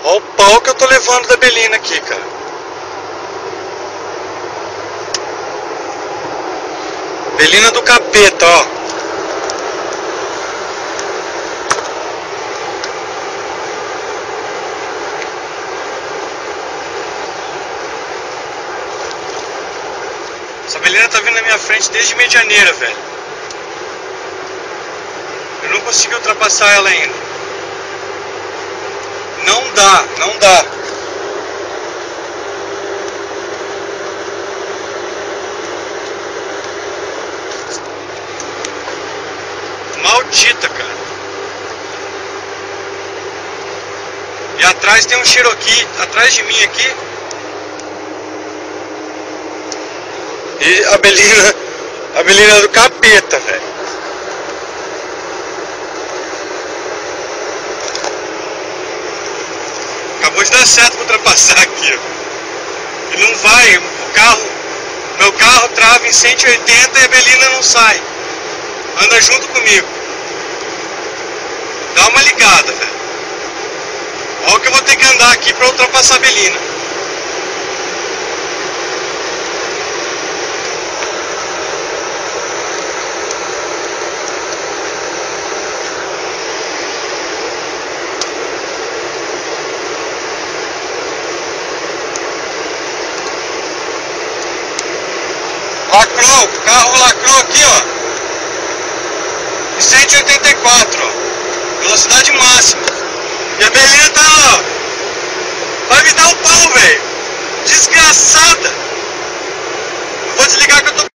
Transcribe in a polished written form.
Olha o pau que eu tô levando da Belina aqui, cara. Belina do capeta, ó. Essa Belina tá vindo na minha frente desde Medianeira, velho. Eu não consegui ultrapassar ela ainda. Não dá, não dá. Maldita, cara. E atrás tem um Cherokee, atrás de mim aqui. E a Belina do capeta, velho. Acabou de dar certo pra ultrapassar aqui, ó. E não vai, meu carro trava em 180 e a Belina não sai. Anda junto comigo. Dá uma ligada, velho. Olha o que eu vou ter que andar aqui pra ultrapassar a Belina. Lacrou, o carro lacrou aqui, ó. Em 184, ó. Velocidade máxima. E a Belina tá lá, ó. Vai me dar um pau, velho. Desgraçada. Eu vou desligar que eu tô